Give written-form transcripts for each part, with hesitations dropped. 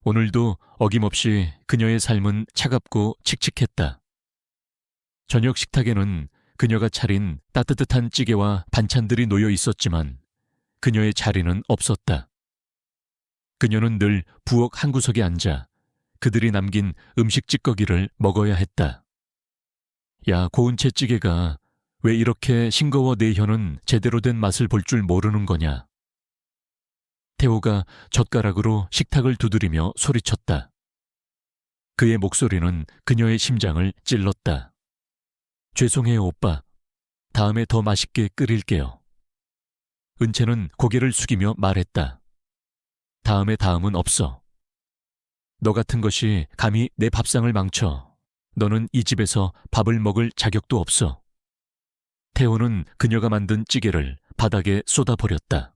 오늘도 어김없이 그녀의 삶은 차갑고 칙칙했다. 저녁 식탁에는 그녀가 차린 따뜻한 찌개와 반찬들이 놓여 있었지만 그녀의 자리는 없었다. 그녀는 늘 부엌 한 구석에 앉아 그들이 남긴 음식 찌꺼기를 먹어야 했다. 야, 고운채 찌개가 왜 이렇게 싱거워 내 혀는 제대로 된 맛을 볼 줄 모르는 거냐. 태호가 젓가락으로 식탁을 두드리며 소리쳤다. 그의 목소리는 그녀의 심장을 찔렀다. 죄송해요, 오빠. 다음에 더 맛있게 끓일게요. 은채는 고개를 숙이며 말했다. 다음은 없어. 너 같은 것이 감히 내 밥상을 망쳐. 너는 이 집에서 밥을 먹을 자격도 없어. 태호는 그녀가 만든 찌개를 바닥에 쏟아버렸다.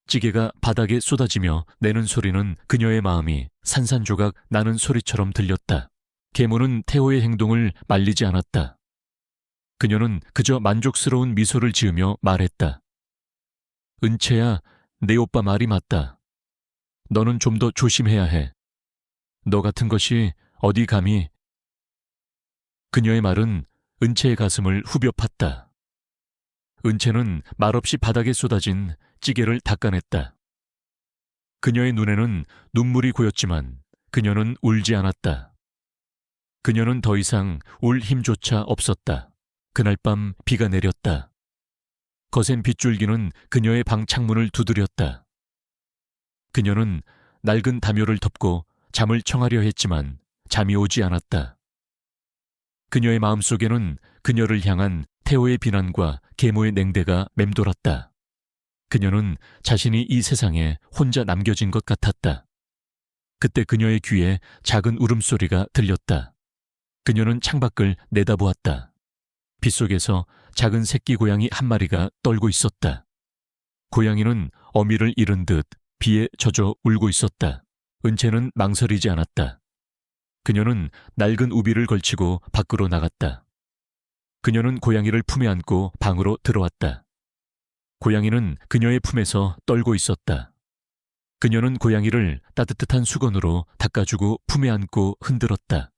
찌개가 바닥에 쏟아지며 내는 소리는 그녀의 마음이 산산조각 나는 소리처럼 들렸다. 계모는 태호의 행동을 말리지 않았다. 그녀는 그저 만족스러운 미소를 지으며 말했다. 은채야, 내 오빠 말이 맞다. 너는 좀 더 조심해야 해. 너 같은 것이 어디 감히. 그녀의 말은 은채의 가슴을 후벼 팠다. 은채는 말없이 바닥에 쏟아진 찌개를 닦아냈다. 그녀의 눈에는 눈물이 고였지만 그녀는 울지 않았다. 그녀는 더 이상 울 힘조차 없었다. 그날 밤 비가 내렸다. 거센 빗줄기는 그녀의 방 창문을 두드렸다. 그녀는 낡은 담요를 덮고 잠을 청하려 했지만 잠이 오지 않았다. 그녀의 마음속에는 그녀를 향한 태호의 비난과 계모의 냉대가 맴돌았다. 그녀는 자신이 이 세상에 혼자 남겨진 것 같았다. 그때 그녀의 귀에 작은 울음소리가 들렸다. 그녀는 창밖을 내다보았다. 빗속에서 작은 새끼 고양이 한 마리가 떨고 있었다. 고양이는 어미를 잃은 듯 비에 젖어 울고 있었다. 은채는 망설이지 않았다. 그녀는 낡은 우비를 걸치고 밖으로 나갔다. 그녀는 고양이를 품에 안고 방으로 들어왔다. 고양이는 그녀의 품에서 떨고 있었다. 그녀는 고양이를 따뜻한 수건으로 닦아주고 품에 안고 흔들었다.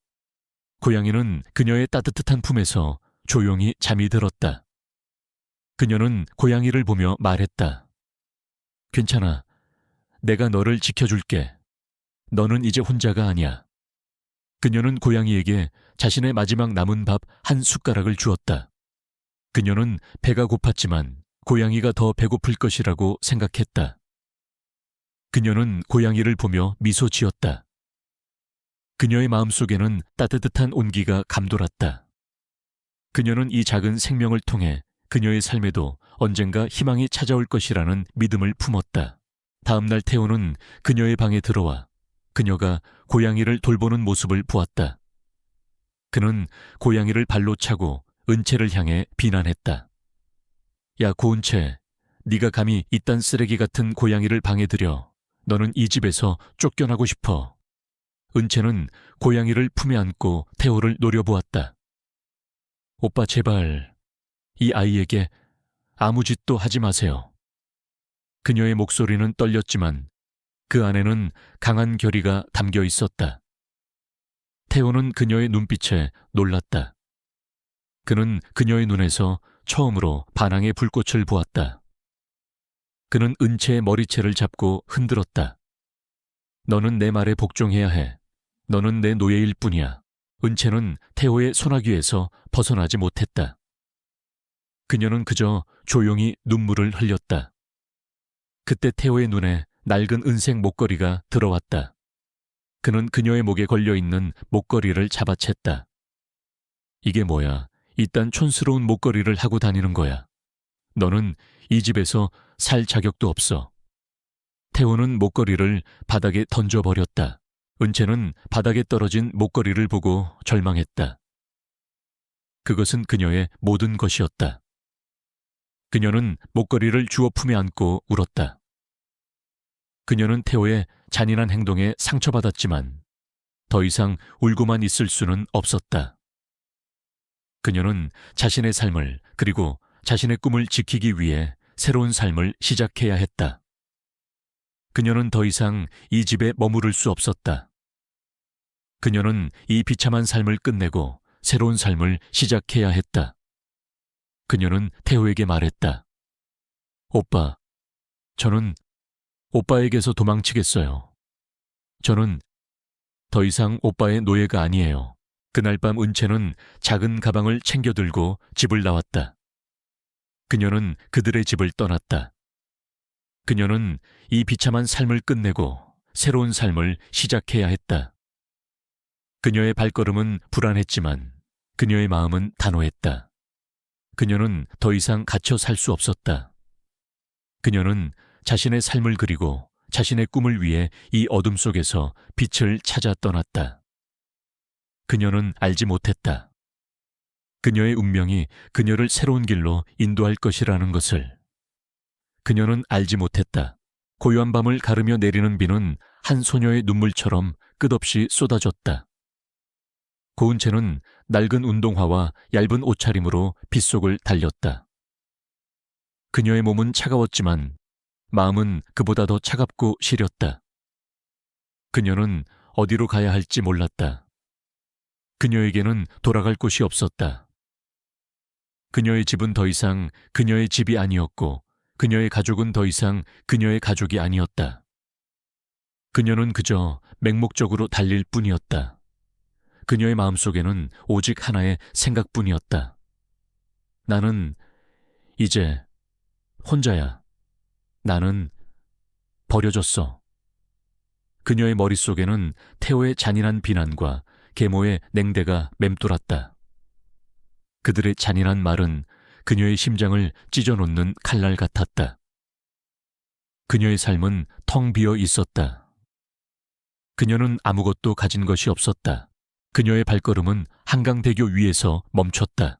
고양이는 그녀의 따뜻한 품에서 조용히 잠이 들었다. 그녀는 고양이를 보며 말했다. 괜찮아. 내가 너를 지켜줄게. 너는 이제 혼자가 아니야. 그녀는 고양이에게 자신의 마지막 남은 밥 한 숟가락을 주었다. 그녀는 배가 고팠지만 고양이가 더 배고플 것이라고 생각했다. 그녀는 고양이를 보며 미소 지었다. 그녀의 마음속에는 따뜻한 온기가 감돌았다. 그녀는 이 작은 생명을 통해 그녀의 삶에도 언젠가 희망이 찾아올 것이라는 믿음을 품었다. 다음 날 태호는 그녀의 방에 들어와 그녀가 고양이를 돌보는 모습을 보았다. 그는 고양이를 발로 차고 은채를 향해 비난했다. 야, 고은채, 네가 감히 이딴 쓰레기 같은 고양이를 방에 들여. 너는 이 집에서 쫓겨나고 싶어. 은채는 고양이를 품에 안고 태호를 노려보았다. 오빠, 제발 이 아이에게 아무 짓도 하지 마세요. 그녀의 목소리는 떨렸지만 그 안에는 강한 결의가 담겨 있었다. 태호는 그녀의 눈빛에 놀랐다. 그는 그녀의 눈에서 처음으로 반항의 불꽃을 보았다. 그는 은채의 머리채를 잡고 흔들었다. 너는 내 말에 복종해야 해. 너는 내 노예일 뿐이야. 은채는 태호의 소나귀에서 벗어나지 못했다. 그녀는 그저 조용히 눈물을 흘렸다. 그때 태호의 눈에 낡은 은색 목걸이가 들어왔다. 그는 그녀의 목에 걸려있는 목걸이를 잡아챘다. 이게 뭐야? 이딴 촌스러운 목걸이를 하고 다니는 거야. 너는 이 집에서 살 자격도 없어. 태호는 목걸이를 바닥에 던져버렸다. 은채는 바닥에 떨어진 목걸이를 보고 절망했다. 그것은 그녀의 모든 것이었다. 그녀는 목걸이를 주워 품에 안고 울었다. 그녀는 태호의 잔인한 행동에 상처받았지만 더 이상 울고만 있을 수는 없었다. 그녀는 자신의 삶을 그리고 자신의 꿈을 지키기 위해 새로운 삶을 시작해야 했다. 그녀는 더 이상 이 집에 머무를 수 없었다. 그녀는 이 비참한 삶을 끝내고 새로운 삶을 시작해야 했다. 그녀는 태호에게 말했다. 오빠, 저는 오빠에게서 도망치겠어요. 저는 더 이상 오빠의 노예가 아니에요. 그날 밤 은채는 작은 가방을 챙겨 들고 집을 나왔다. 그녀는 그들의 집을 떠났다. 그녀는 이 비참한 삶을 끝내고 새로운 삶을 시작해야 했다. 그녀의 발걸음은 불안했지만 그녀의 마음은 단호했다. 그녀는 더 이상 갇혀 살 수 없었다. 그녀는 자신의 삶을 그리고 자신의 꿈을 위해 이 어둠 속에서 빛을 찾아 떠났다. 그녀는 알지 못했다. 그녀의 운명이 그녀를 새로운 길로 인도할 것이라는 것을. 그녀는 알지 못했다. 고요한 밤을 가르며 내리는 비는 한 소녀의 눈물처럼 끝없이 쏟아졌다. 고은 채는 낡은 운동화와 얇은 옷차림으로 빗속을 달렸다. 그녀의 몸은 차가웠지만 마음은 그보다 더 차갑고 시렸다. 그녀는 어디로 가야 할지 몰랐다. 그녀에게는 돌아갈 곳이 없었다. 그녀의 집은 더 이상 그녀의 집이 아니었고 그녀의 가족은 더 이상 그녀의 가족이 아니었다. 그녀는 그저 맹목적으로 달릴 뿐이었다. 그녀의 마음속에는 오직 하나의 생각뿐이었다. 나는 이제 혼자야. 나는 버려졌어. 그녀의 머릿속에는 태호의 잔인한 비난과 계모의 냉대가 맴돌았다. 그들의 잔인한 말은 그녀의 심장을 찢어놓는 칼날 같았다. 그녀의 삶은 텅 비어 있었다. 그녀는 아무것도 가진 것이 없었다. 그녀의 발걸음은 한강대교 위에서 멈췄다.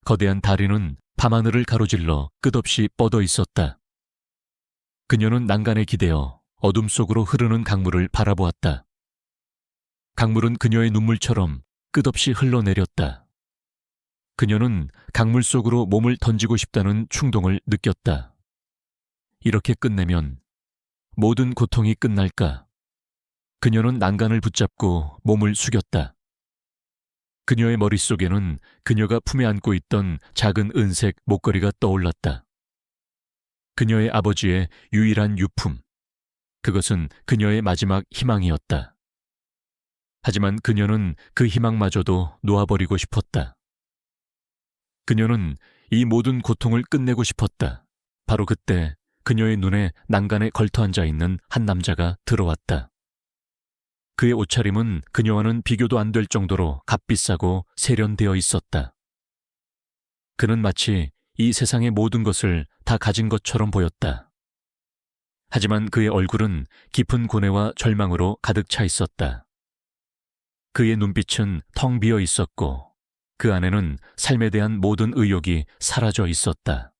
거대한 다리는 밤하늘을 가로질러 끝없이 뻗어 있었다. 그녀는 난간에 기대어 어둠 속으로 흐르는 강물을 바라보았다. 강물은 그녀의 눈물처럼 끝없이 흘러내렸다. 그녀는 강물 속으로 몸을 던지고 싶다는 충동을 느꼈다. 이렇게 끝내면 모든 고통이 끝날까? 그녀는 난간을 붙잡고 몸을 숙였다. 그녀의 머릿속에는 그녀가 품에 안고 있던 작은 은색 목걸이가 떠올랐다. 그녀의 아버지의 유일한 유품. 그것은 그녀의 마지막 희망이었다. 하지만 그녀는 그 희망마저도 놓아버리고 싶었다. 그녀는 이 모든 고통을 끝내고 싶었다. 바로 그때 그녀의 눈에 난간에 걸터앉아 있는 한 남자가 들어왔다. 그의 옷차림은 그녀와는 비교도 안 될 정도로 값비싸고 세련되어 있었다. 그는 마치 이 세상의 모든 것을 다 가진 것처럼 보였다. 하지만 그의 얼굴은 깊은 고뇌와 절망으로 가득 차 있었다. 그의 눈빛은 텅 비어 있었고 그 안에는 삶에 대한 모든 의욕이 사라져 있었다.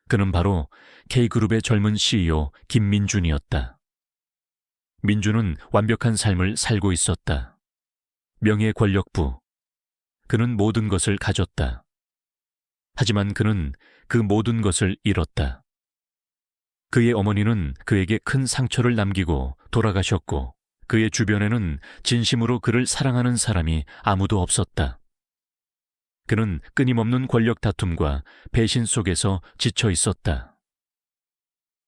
그는 바로 K그룹의 젊은 CEO 김민준이었다. 민준은 완벽한 삶을 살고 있었다. 명예 권력부. 그는 모든 것을 가졌다. 하지만 그는 그 모든 것을 잃었다. 그의 어머니는 그에게 큰 상처를 남기고 돌아가셨고 그의 주변에는 진심으로 그를 사랑하는 사람이 아무도 없었다. 그는 끊임없는 권력 다툼과 배신 속에서 지쳐 있었다.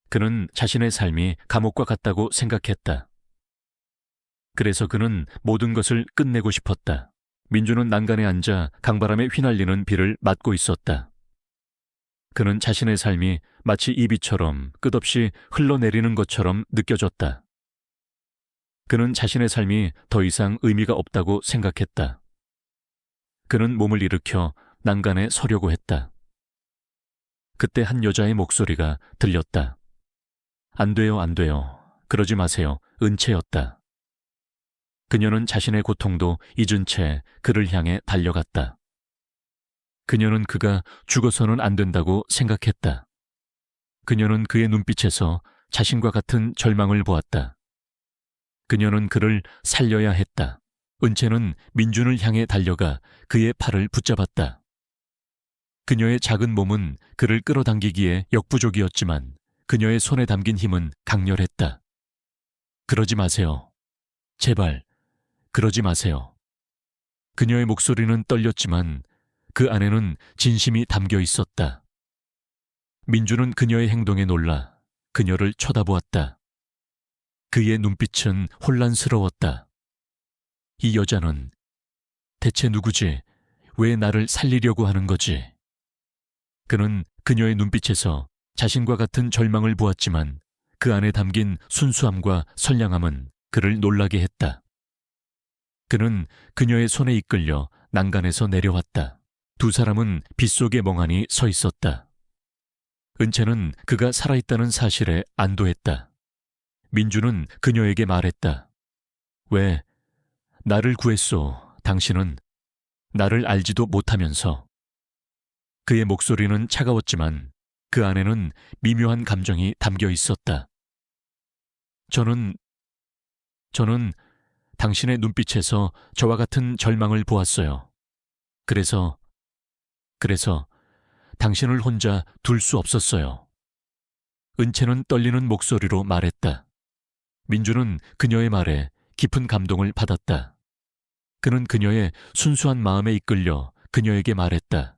그는 자신의 삶이 감옥과 같다고 생각했다. 그래서 그는 모든 것을 끝내고 싶었다. 민주는 난간에 앉아 강바람에 휘날리는 비를 맞고 있었다. 그는 자신의 삶이 마치 이 비처럼 끝없이 흘러내리는 것처럼 느껴졌다. 그는 자신의 삶이 더 이상 의미가 없다고 생각했다. 그는 몸을 일으켜 난간에 서려고 했다. 그때 한 여자의 목소리가 들렸다. 안 돼요, 안 돼요. 그러지 마세요. 은채였다. 그녀는 자신의 고통도 잊은 채 그를 향해 달려갔다. 그녀는 그가 죽어서는 안 된다고 생각했다. 그녀는 그의 눈빛에서 자신과 같은 절망을 보았다. 그녀는 그를 살려야 했다. 은채는 민준을 향해 달려가 그의 팔을 붙잡았다. 그녀의 작은 몸은 그를 끌어당기기에 역부족이었지만 그녀의 손에 담긴 힘은 강렬했다. 그러지 마세요. 제발, 그러지 마세요. 그녀의 목소리는 떨렸지만 그 안에는 진심이 담겨 있었다. 민주는 그녀의 행동에 놀라 그녀를 쳐다보았다. 그의 눈빛은 혼란스러웠다. 이 여자는 대체 누구지? 왜 나를 살리려고 하는 거지? 그는 그녀의 눈빛에서 자신과 같은 절망을 보았지만 그 안에 담긴 순수함과 선량함은 그를 놀라게 했다. 그는 그녀의 손에 이끌려 난간에서 내려왔다. 두 사람은 빗속에 멍하니 서 있었다. 은채는 그가 살아있다는 사실에 안도했다. 민주는 그녀에게 말했다. 왜 나를 구했소? 당신은 나를 알지도 못하면서. 그의 목소리는 차가웠지만 그 안에는 미묘한 감정이 담겨 있었다. 저는 당신의 눈빛에서 저와 같은 절망을 보았어요. 그래서 당신을 혼자 둘 수 없었어요. 은채는 떨리는 목소리로 말했다. 민주는 그녀의 말에 깊은 감동을 받았다. 그는 그녀의 순수한 마음에 이끌려 그녀에게 말했다.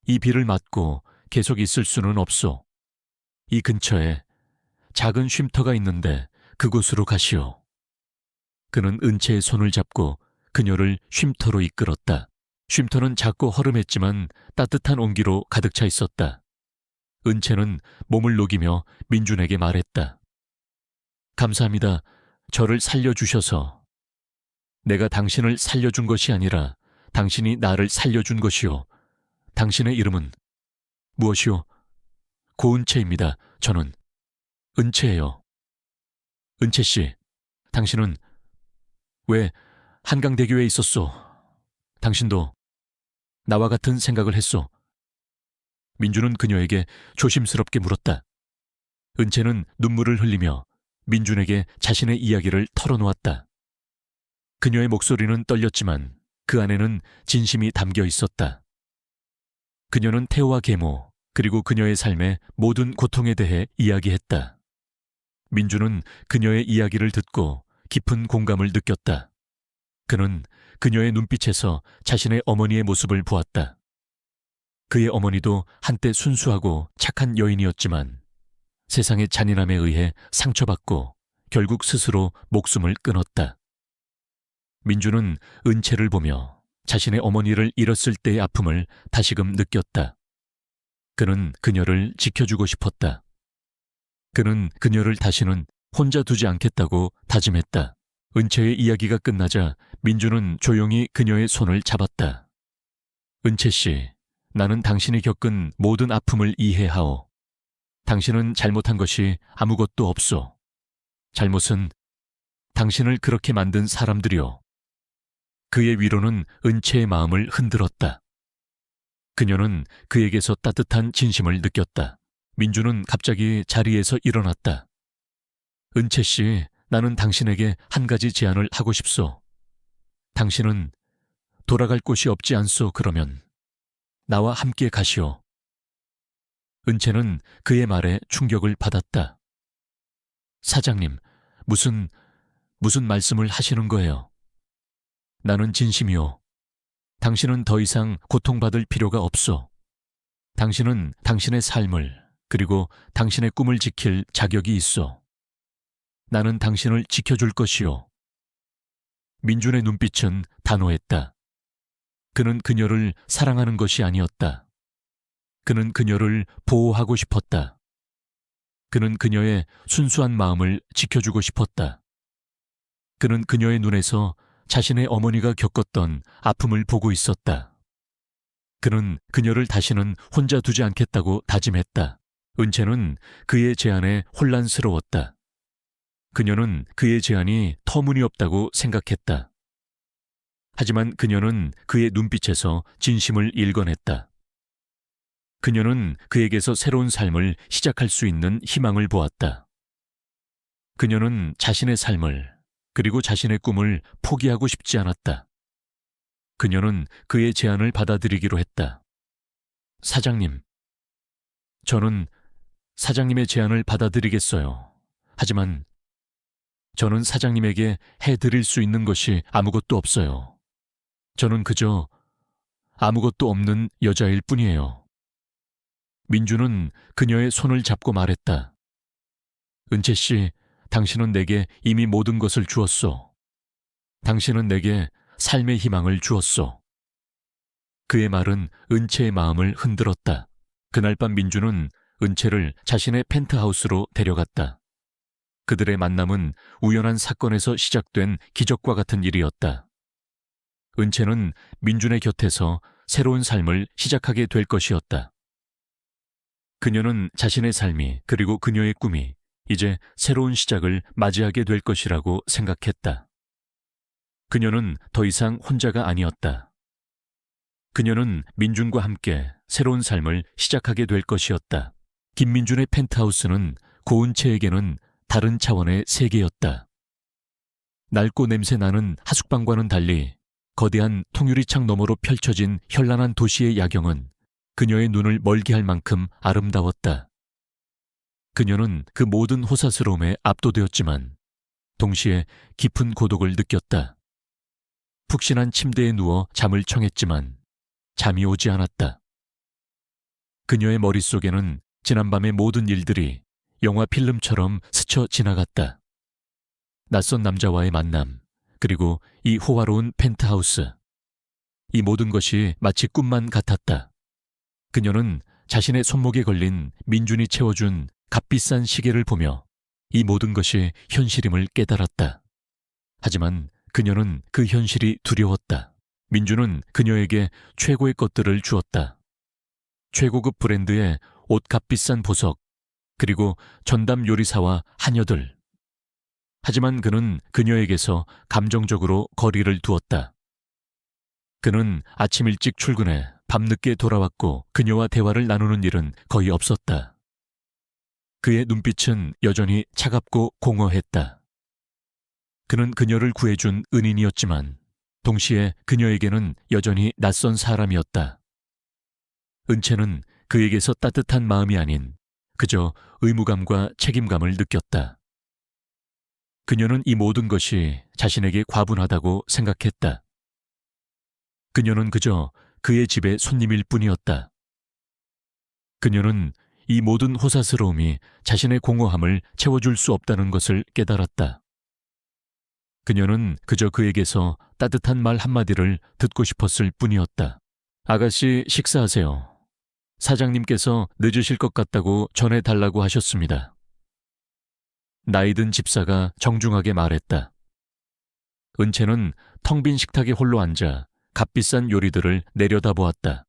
이 비를 맞고 계속 있을 수는 없소. 이 근처에 작은 쉼터가 있는데 그곳으로 가시오. 그는 은채의 손을 잡고 그녀를 쉼터로 이끌었다. 쉼터는 작고 허름했지만 따뜻한 온기로 가득 차 있었다. 은채는 몸을 녹이며 민준에게 말했다. 감사합니다. 저를 살려주셔서. 내가 당신을 살려준 것이 아니라 당신이 나를 살려준 것이오. 당신의 이름은 무엇이오? 고은채입니다. 저는 은채예요. 은채씨, 당신은 왜 한강대교에 있었소? 당신도 나와 같은 생각을 했소. 민주는 그녀에게 조심스럽게 물었다. 은채는 눈물을 흘리며 민준에게 자신의 이야기를 털어놓았다. 그녀의 목소리는 떨렸지만 그 안에는 진심이 담겨 있었다. 그녀는 태호와 계모, 그리고 그녀의 삶의 모든 고통에 대해 이야기했다. 민주는 그녀의 이야기를 듣고 깊은 공감을 느꼈다. 그는 그녀의 눈빛에서 자신의 어머니의 모습을 보았다. 그의 어머니도 한때 순수하고 착한 여인이었지만 세상의 잔인함에 의해 상처받고 결국 스스로 목숨을 끊었다. 민주는 은채를 보며 자신의 어머니를 잃었을 때의 아픔을 다시금 느꼈다. 그는 그녀를 지켜주고 싶었다. 그는 그녀를 다시는 혼자 두지 않겠다고 다짐했다. 은채의 이야기가 끝나자 민주는 조용히 그녀의 손을 잡았다. 은채씨, 나는 당신이 겪은 모든 아픔을 이해하오. 당신은 잘못한 것이 아무것도 없소. 잘못은 당신을 그렇게 만든 사람들이오. 그의 위로는 은채의 마음을 흔들었다. 그녀는 그에게서 따뜻한 진심을 느꼈다. 민주는 갑자기 자리에서 일어났다. 은채씨, 나는 당신에게 한 가지 제안을 하고 싶소. 당신은 돌아갈 곳이 없지 않소. 그러면 나와 함께 가시오. 은채는 그의 말에 충격을 받았다. 사장님, 무슨 말씀을 하시는 거예요? 나는 진심이오. 당신은 더 이상 고통받을 필요가 없소. 당신은 당신의 삶을 그리고 당신의 꿈을 지킬 자격이 있어. 나는 당신을 지켜줄 것이오. 민준의 눈빛은 단호했다. 그는 그녀를 사랑하는 것이 아니었다. 그는 그녀를 보호하고 싶었다. 그는 그녀의 순수한 마음을 지켜주고 싶었다. 그는 그녀의 눈에서 자신의 어머니가 겪었던 아픔을 보고 있었다. 그는 그녀를 다시는 혼자 두지 않겠다고 다짐했다. 은채는 그의 제안에 혼란스러웠다. 그녀는 그의 제안이 터무니없다고 생각했다. 하지만 그녀는 그의 눈빛에서 진심을 읽어냈다. 그녀는 그에게서 새로운 삶을 시작할 수 있는 희망을 보았다. 그녀는 자신의 삶을 그리고 자신의 꿈을 포기하고 싶지 않았다. 그녀는 그의 제안을 받아들이기로 했다. 사장님, 저는 사장님의 제안을 받아들이겠어요. 하지만 저는 사장님에게 해드릴 수 있는 것이 아무것도 없어요. 저는 그저 아무것도 없는 여자일 뿐이에요. 민주는 그녀의 손을 잡고 말했다. 은채 씨, 당신은 내게 이미 모든 것을 주었소. 당신은 내게 삶의 희망을 주었소. 그의 말은 은채의 마음을 흔들었다. 그날 밤 민주는 은채를 자신의 펜트하우스로 데려갔다. 그들의 만남은 우연한 사건에서 시작된 기적과 같은 일이었다. 은채는 민준의 곁에서 새로운 삶을 시작하게 될 것이었다. 그녀는 자신의 삶이 그리고 그녀의 꿈이 이제 새로운 시작을 맞이하게 될 것이라고 생각했다. 그녀는 더 이상 혼자가 아니었다. 그녀는 민준과 함께 새로운 삶을 시작하게 될 것이었다. 김민준의 펜트하우스는 고은채에게는 다른 차원의 세계였다. 낡고 냄새 나는 하숙방과는 달리 거대한 통유리창 너머로 펼쳐진 현란한 도시의 야경은 그녀의 눈을 멀게 할 만큼 아름다웠다. 그녀는 그 모든 호사스러움에 압도되었지만 동시에 깊은 고독을 느꼈다. 푹신한 침대에 누워 잠을 청했지만 잠이 오지 않았다. 그녀의 머릿속에는 지난밤의 모든 일들이 영화 필름처럼 스쳐 지나갔다. 낯선 남자와의 만남, 그리고 이 호화로운 펜트하우스. 이 모든 것이 마치 꿈만 같았다. 그녀는 자신의 손목에 걸린 민준이 채워준 값비싼 시계를 보며 이 모든 것이 현실임을 깨달았다. 하지만 그녀는 그 현실이 두려웠다. 민준은 그녀에게 최고의 것들을 주었다. 최고급 브랜드의 옷 값비싼 보석, 그리고 전담 요리사와 하녀들. 하지만 그는 그녀에게서 감정적으로 거리를 두었다. 그는 아침 일찍 출근해 밤늦게 돌아왔고 그녀와 대화를 나누는 일은 거의 없었다. 그의 눈빛은 여전히 차갑고 공허했다. 그는 그녀를 구해준 은인이었지만 동시에 그녀에게는 여전히 낯선 사람이었다. 은채는 그에게서 따뜻한 마음이 아닌 그저 의무감과 책임감을 느꼈다. 그녀는 이 모든 것이 자신에게 과분하다고 생각했다. 그녀는 그저 그의 집의 손님일 뿐이었다. 그녀는 이 모든 호사스러움이 자신의 공허함을 채워줄 수 없다는 것을 깨달았다. 그녀는 그저 그에게서 따뜻한 말 한마디를 듣고 싶었을 뿐이었다. 아가씨, 식사하세요. 사장님께서 늦으실 것 같다고 전해달라고 하셨습니다. 나이든 집사가 정중하게 말했다. 은채는 텅 빈 식탁에 홀로 앉아 값비싼 요리들을 내려다보았다.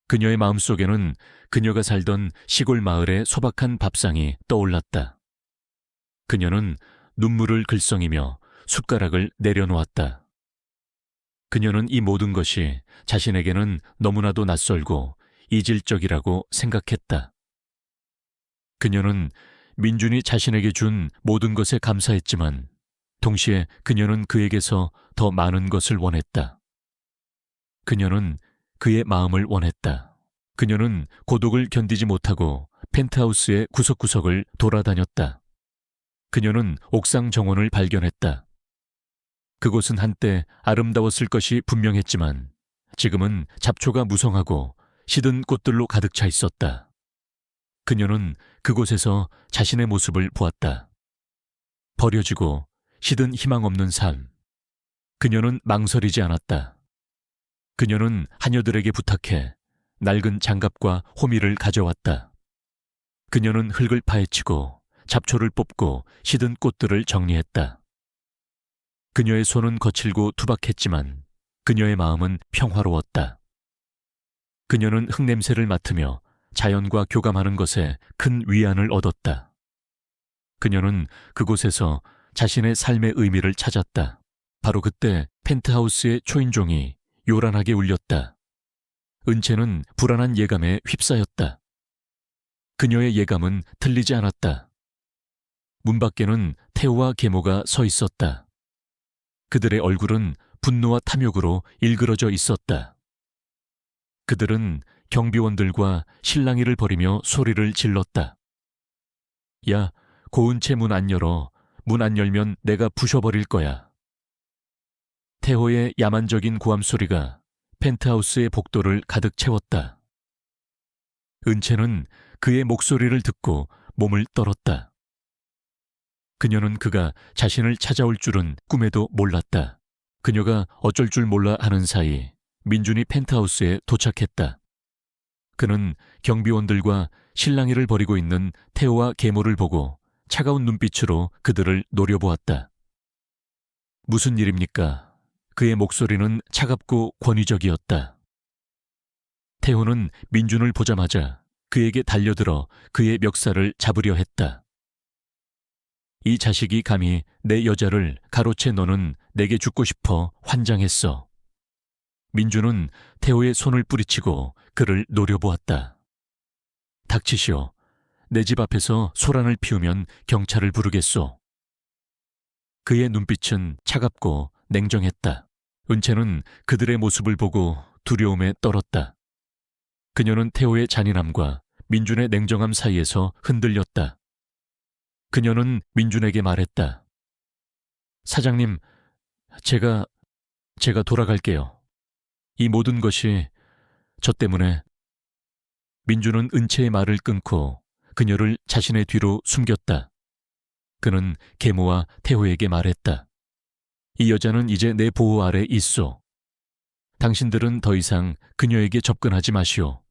그녀의 마음속에는 그녀가 살던 시골 마을의 소박한 밥상이 떠올랐다. 그녀는 눈물을 글썽이며 숟가락을 내려놓았다. 그녀는 이 모든 것이 자신에게는 너무나도 낯설고 이질적이라고 생각했다. 그녀는 민준이 자신에게 준 모든 것에 감사했지만 동시에 그녀는 그에게서 더 많은 것을 원했다. 그녀는 그의 마음을 원했다. 그녀는 고독을 견디지 못하고 펜트하우스의 구석구석을 돌아다녔다. 그녀는 옥상 정원을 발견했다. 그곳은 한때 아름다웠을 것이 분명했지만 지금은 잡초가 무성하고 시든 꽃들로 가득 차 있었다. 그녀는 그곳에서 자신의 모습을 보았다. 버려지고 시든 희망 없는 삶. 그녀는 망설이지 않았다. 그녀는 하녀들에게 부탁해 낡은 장갑과 호미를 가져왔다. 그녀는 흙을 파헤치고 잡초를 뽑고 시든 꽃들을 정리했다. 그녀의 손은 거칠고 투박했지만 그녀의 마음은 평화로웠다. 그녀는 흙냄새를 맡으며 자연과 교감하는 것에 큰 위안을 얻었다. 그녀는 그곳에서 자신의 삶의 의미를 찾았다. 바로 그때 펜트하우스의 초인종이 요란하게 울렸다. 은채는 불안한 예감에 휩싸였다. 그녀의 예감은 틀리지 않았다. 문 밖에는 태호와 계모가 서 있었다. 그들의 얼굴은 분노와 탐욕으로 일그러져 있었다. 그들은 경비원들과 실랑이를 벌이며 소리를 질렀다. 야, 고은채 문 안 열어. 문 안 열면 내가 부셔버릴 거야. 태호의 야만적인 고함 소리가 펜트하우스의 복도를 가득 채웠다. 은채는 그의 목소리를 듣고 몸을 떨었다. 그녀는 그가 자신을 찾아올 줄은 꿈에도 몰랐다. 그녀가 어쩔 줄 몰라 하는 사이 민준이 펜트하우스에 도착했다. 그는 경비원들과 실랑이를 벌이고 있는 태호와 계모를 보고 차가운 눈빛으로 그들을 노려보았다. 무슨 일입니까? 그의 목소리는 차갑고 권위적이었다. 태호는 민준을 보자마자 그에게 달려들어 그의 멱살을 잡으려 했다. 이 자식이 감히 내 여자를 가로채 너는 내게 죽고 싶어 환장했어. 민준은 태호의 손을 뿌리치고 그를 노려보았다. 닥치시오. 내 집 앞에서 소란을 피우면 경찰을 부르겠소. 그의 눈빛은 차갑고 냉정했다. 은채는 그들의 모습을 보고 두려움에 떨었다. 그녀는 태호의 잔인함과 민준의 냉정함 사이에서 흔들렸다. 그녀는 민준에게 말했다. 사장님, 제가 돌아갈게요. 이 모든 것이 저 때문에. 민준은 은채의 말을 끊고 그녀를 자신의 뒤로 숨겼다. 그는 계모와 태호에게 말했다. 이 여자는 이제 내 보호 아래 있소. 당신들은 더 이상 그녀에게 접근하지 마시오.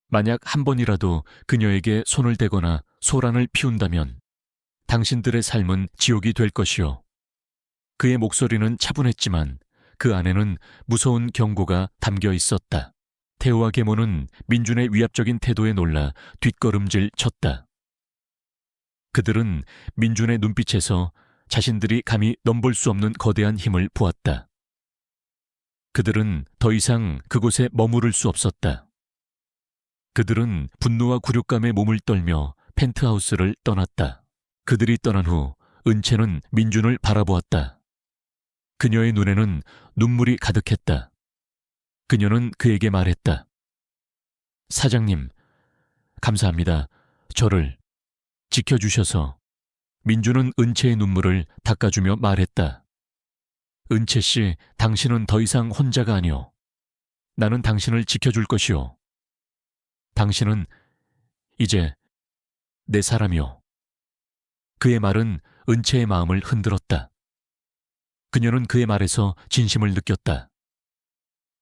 만약 한 번이라도 그녀에게 손을 대거나 소란을 피운다면 당신들의 삶은 지옥이 될 것이오. 그의 목소리는 차분했지만 그 안에는 무서운 경고가 담겨 있었다. 태호와 계모는 민준의 위압적인 태도에 놀라 뒷걸음질 쳤다. 그들은 민준의 눈빛에서 자신들이 감히 넘볼 수 없는 거대한 힘을 보았다. 그들은 더 이상 그곳에 머무를 수 없었다. 그들은 분노와 굴욕감에 몸을 떨며 펜트하우스를 떠났다. 그들이 떠난 후 은채는 민준을 바라보았다. 그녀의 눈에는 눈물이 가득했다. 그녀는 그에게 말했다. 사장님, 감사합니다. 저를 지켜주셔서. 민준은 은채의 눈물을 닦아주며 말했다. 은채 씨, 당신은 더 이상 혼자가 아니오. 나는 당신을 지켜줄 것이오. 당신은 이제 내 사람이오. 그의 말은 은채의 마음을 흔들었다. 그녀는 그의 말에서 진심을 느꼈다.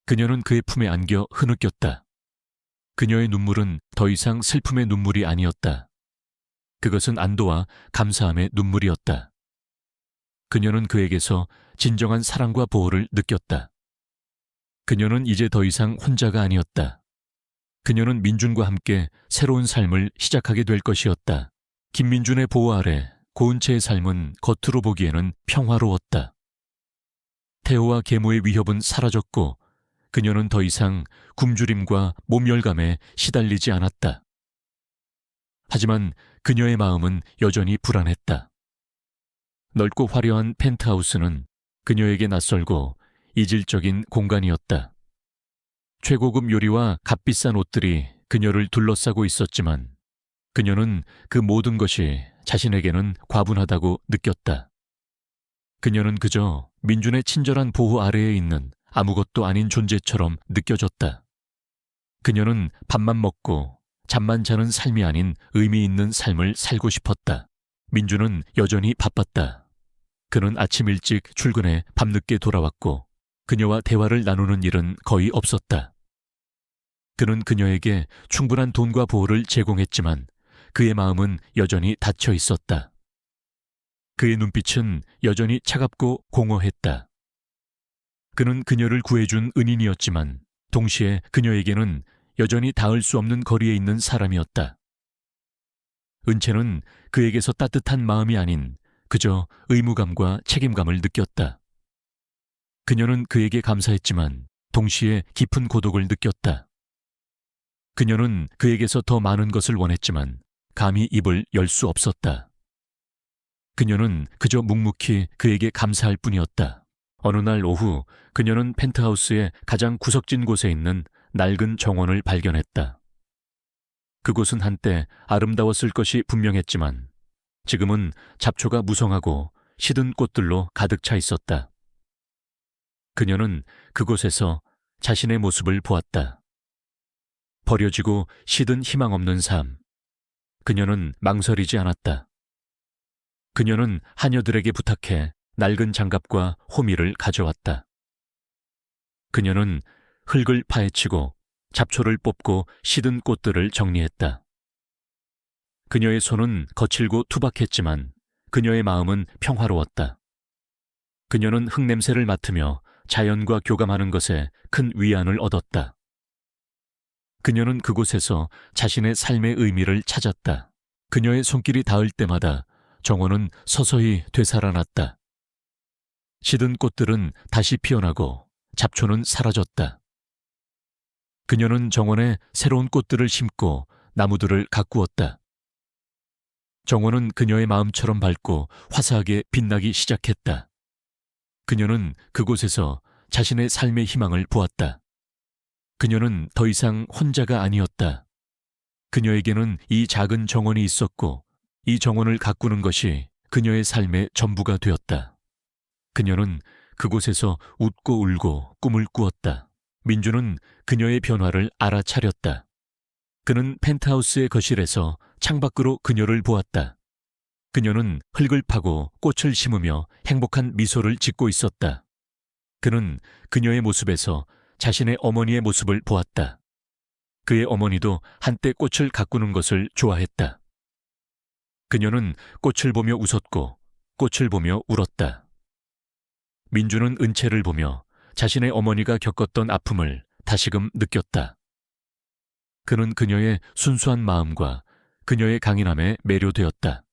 그녀는 그의 품에 안겨 흐느꼈다. 그녀의 눈물은 더 이상 슬픔의 눈물이 아니었다. 그것은 안도와 감사함의 눈물이었다. 그녀는 그에게서 진정한 사랑과 보호를 느꼈다. 그녀는 이제 더 이상 혼자가 아니었다. 그녀는 민준과 함께 새로운 삶을 시작하게 될 것이었다. 김민준의 보호 아래 고은채의 삶은 겉으로 보기에는 평화로웠다. 태호와 계모의 위협은 사라졌고 그녀는 더 이상 굶주림과 몸열감에 시달리지 않았다. 하지만 그녀의 마음은 여전히 불안했다. 넓고 화려한 펜트하우스는 그녀에게 낯설고 이질적인 공간이었다. 최고급 요리와 값비싼 옷들이 그녀를 둘러싸고 있었지만 그녀는 그 모든 것이 자신에게는 과분하다고 느꼈다. 그녀는 그저 민준의 친절한 보호 아래에 있는 아무것도 아닌 존재처럼 느껴졌다. 그녀는 밥만 먹고 잠만 자는 삶이 아닌 의미 있는 삶을 살고 싶었다. 민준은 여전히 바빴다. 그는 아침 일찍 출근해 밤늦게 돌아왔고 그녀와 대화를 나누는 일은 거의 없었다. 그는 그녀에게 충분한 돈과 보호를 제공했지만 그의 마음은 여전히 닫혀 있었다. 그의 눈빛은 여전히 차갑고 공허했다. 그는 그녀를 구해준 은인이었지만 동시에 그녀에게는 여전히 닿을 수 없는 거리에 있는 사람이었다. 은채는 그에게서 따뜻한 마음이 아닌 그저 의무감과 책임감을 느꼈다. 그녀는 그에게 감사했지만 동시에 깊은 고독을 느꼈다. 그녀는 그에게서 더 많은 것을 원했지만 감히 입을 열 수 없었다. 그녀는 그저 묵묵히 그에게 감사할 뿐이었다. 어느 날 오후 그녀는 펜트하우스의 가장 구석진 곳에 있는 낡은 정원을 발견했다. 그곳은 한때 아름다웠을 것이 분명했지만 지금은 잡초가 무성하고 시든 꽃들로 가득 차 있었다. 그녀는 그곳에서 자신의 모습을 보았다. 버려지고 시든 희망 없는 삶. 그녀는 망설이지 않았다. 그녀는 하녀들에게 부탁해 낡은 장갑과 호미를 가져왔다. 그녀는 흙을 파헤치고 잡초를 뽑고 시든 꽃들을 정리했다. 그녀의 손은 거칠고 투박했지만 그녀의 마음은 평화로웠다. 그녀는 흙냄새를 맡으며 자연과 교감하는 것에 큰 위안을 얻었다. 그녀는 그곳에서 자신의 삶의 의미를 찾았다. 그녀의 손길이 닿을 때마다 정원은 서서히 되살아났다. 시든 꽃들은 다시 피어나고 잡초는 사라졌다. 그녀는 정원에 새로운 꽃들을 심고 나무들을 가꾸었다. 정원은 그녀의 마음처럼 밝고 화사하게 빛나기 시작했다. 그녀는 그곳에서 자신의 삶의 희망을 보았다. 그녀는 더 이상 혼자가 아니었다. 그녀에게는 이 작은 정원이 있었고 이 정원을 가꾸는 것이 그녀의 삶의 전부가 되었다. 그녀는 그곳에서 웃고 울고 꿈을 꾸었다. 민주는 그녀의 변화를 알아차렸다. 그는 펜트하우스의 거실에서 창밖으로 그녀를 보았다. 그녀는 흙을 파고 꽃을 심으며 행복한 미소를 짓고 있었다. 그는 그녀의 모습에서 자신의 어머니의 모습을 보았다. 그의 어머니도 한때 꽃을 가꾸는 것을 좋아했다. 그녀는 꽃을 보며 웃었고 꽃을 보며 울었다. 민주는 은채를 보며 자신의 어머니가 겪었던 아픔을 다시금 느꼈다. 그는 그녀의 순수한 마음과 그녀의 강인함에 매료되었다.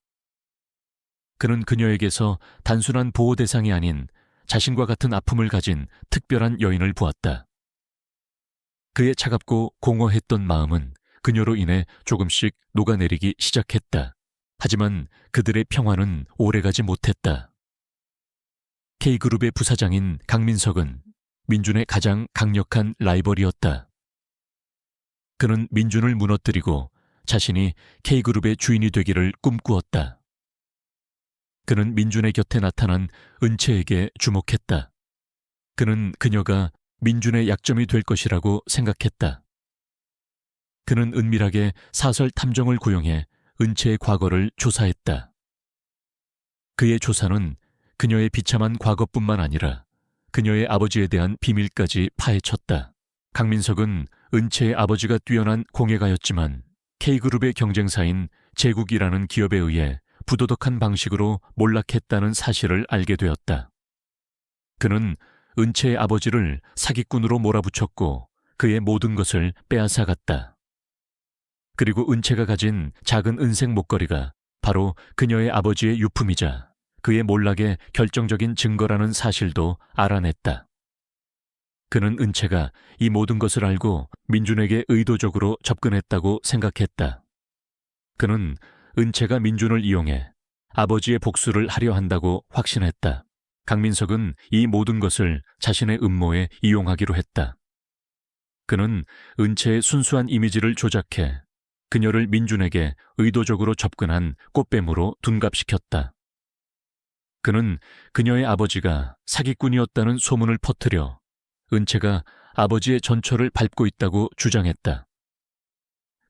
그는 그녀에게서 단순한 보호 대상이 아닌 자신과 같은 아픔을 가진 특별한 여인을 보았다. 그의 차갑고 공허했던 마음은 그녀로 인해 조금씩 녹아내리기 시작했다. 하지만 그들의 평화는 오래가지 못했다. K그룹의 부사장인 강민석은 민준의 가장 강력한 라이벌이었다. 그는 민준을 무너뜨리고 자신이 K그룹의 주인이 되기를 꿈꾸었다. 그는 민준의 곁에 나타난 은채에게 주목했다. 그는 그녀가 민준의 약점이 될 것이라고 생각했다. 그는 은밀하게 사설 탐정을 고용해 은채의 과거를 조사했다. 그의 조사는 그녀의 비참한 과거뿐만 아니라 그녀의 아버지에 대한 비밀까지 파헤쳤다. 강민석은 은채의 아버지가 뛰어난 공예가였지만 K그룹의 경쟁사인 제국이라는 기업에 의해 부도덕한 방식으로 몰락했다는 사실을 알게 되었다. 그는 은채의 아버지를 사기꾼으로 몰아붙였고 그의 모든 것을 빼앗아갔다. 그리고 은채가 가진 작은 은색 목걸이가 바로 그녀의 아버지의 유품이자 그의 몰락의 결정적인 증거라는 사실도 알아냈다. 그는 은채가 이 모든 것을 알고 민준에게 의도적으로 접근했다고 생각했다. 그는 은채가 민준을 이용해 아버지의 복수를 하려 한다고 확신했다. 강민석은 이 모든 것을 자신의 음모에 이용하기로 했다. 그는 은채의 순수한 이미지를 조작해 그녀를 민준에게 의도적으로 접근한 꽃뱀으로 둔갑시켰다. 그는 그녀의 아버지가 사기꾼이었다는 소문을 퍼뜨려 은채가 아버지의 전처를 밟고 있다고 주장했다.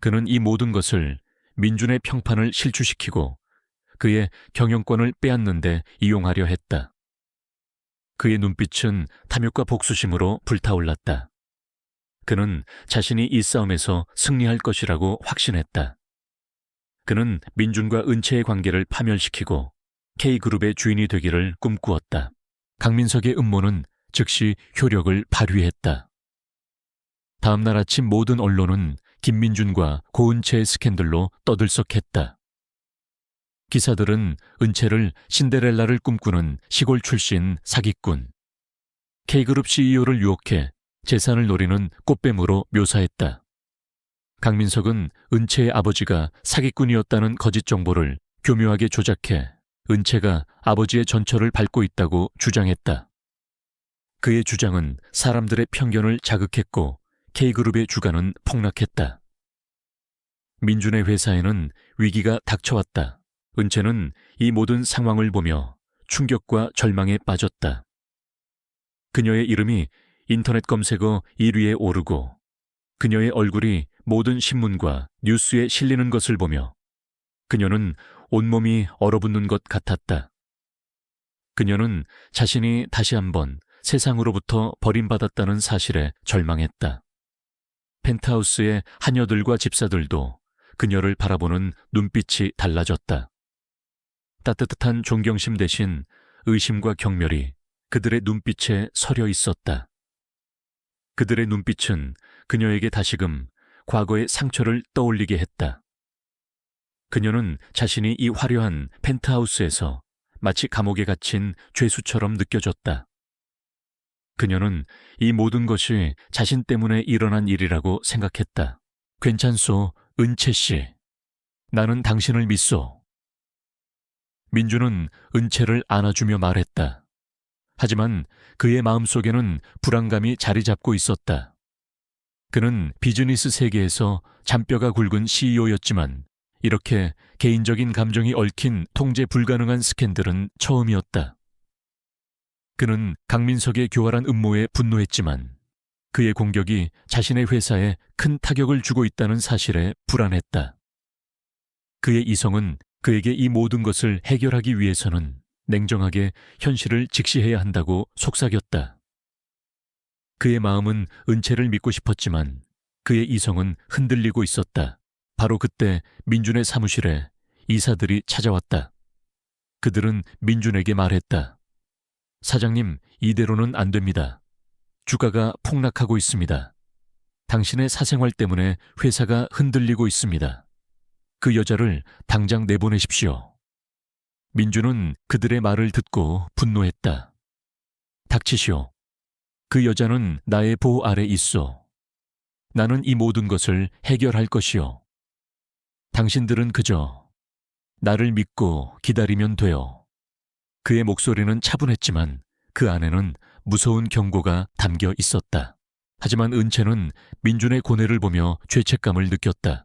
그는 이 모든 것을 민준의 평판을 실추시키고 그의 경영권을 빼앗는 데 이용하려 했다. 그의 눈빛은 탐욕과 복수심으로 불타올랐다. 그는 자신이 이 싸움에서 승리할 것이라고 확신했다. 그는 민준과 은채의 관계를 파멸시키고 K그룹의 주인이 되기를 꿈꾸었다. 강민석의 음모는 즉시 효력을 발휘했다. 다음 날 아침 모든 언론은 김민준과 고은채의 스캔들로 떠들썩했다. 기사들은 은채를 신데렐라를 꿈꾸는 시골 출신 사기꾼, K그룹 CEO를 유혹해 재산을 노리는 꽃뱀으로 묘사했다. 강민석은 은채의 아버지가 사기꾼이었다는 거짓 정보를 교묘하게 조작해 은채가 아버지의 전처를 밟고 있다고 주장했다. 그의 주장은 사람들의 편견을 자극했고 K그룹의 주가는 폭락했다. 민준의 회사에는 위기가 닥쳐왔다. 은채는 이 모든 상황을 보며 충격과 절망에 빠졌다. 그녀의 이름이 인터넷 검색어 1위에 오르고 그녀의 얼굴이 모든 신문과 뉴스에 실리는 것을 보며 그녀는 온몸이 얼어붙는 것 같았다. 그녀는 자신이 다시 한번 세상으로부터 버림받았다는 사실에 절망했다. 펜트하우스의 하녀들과 집사들도 그녀를 바라보는 눈빛이 달라졌다. 따뜻한 존경심 대신 의심과 경멸이 그들의 눈빛에 서려 있었다. 그들의 눈빛은 그녀에게 다시금 과거의 상처를 떠올리게 했다. 그녀는 자신이 이 화려한 펜트하우스에서 마치 감옥에 갇힌 죄수처럼 느껴졌다. 그녀는 이 모든 것이 자신 때문에 일어난 일이라고 생각했다. 괜찮소, 은채 씨. 나는 당신을 믿소. 민주는 은채를 안아주며 말했다. 하지만 그의 마음속에는 불안감이 자리 잡고 있었다. 그는 비즈니스 세계에서 잔뼈가 굵은 CEO였지만 이렇게 개인적인 감정이 얽힌 통제 불가능한 스캔들은 처음이었다. 그는 강민석의 교활한 음모에 분노했지만 그의 공격이 자신의 회사에 큰 타격을 주고 있다는 사실에 불안했다. 그의 이성은 그에게 이 모든 것을 해결하기 위해서는 냉정하게 현실을 직시해야 한다고 속삭였다. 그의 마음은 은채를 믿고 싶었지만 그의 이성은 흔들리고 있었다. 바로 그때 민준의 사무실에 이사들이 찾아왔다. 그들은 민준에게 말했다. 사장님, 이대로는 안 됩니다. 주가가 폭락하고 있습니다. 당신의 사생활 때문에 회사가 흔들리고 있습니다. 그 여자를 당장 내보내십시오. 민준은 그들의 말을 듣고 분노했다. 닥치시오. 그 여자는 나의 보호 아래 있소. 나는 이 모든 것을 해결할 것이오. 당신들은 그저 나를 믿고 기다리면 돼요. 그의 목소리는 차분했지만 그 안에는 무서운 경고가 담겨 있었다. 하지만 은채는 민준의 고뇌를 보며 죄책감을 느꼈다.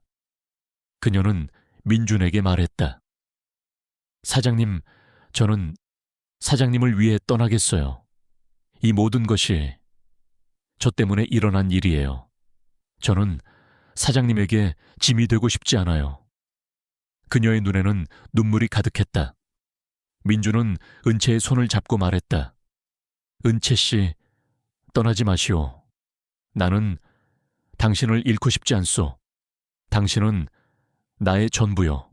그녀는 민준에게 말했다. 사장님, 저는 사장님을 위해 떠나겠어요. 이 모든 것이 저 때문에 일어난 일이에요. 저는 사장님에게 짐이 되고 싶지 않아요. 그녀의 눈에는 눈물이 가득했다. 민주는 은채의 손을 잡고 말했다. 은채 씨, 떠나지 마시오. 나는 당신을 잃고 싶지 않소. 당신은 나의 전부요.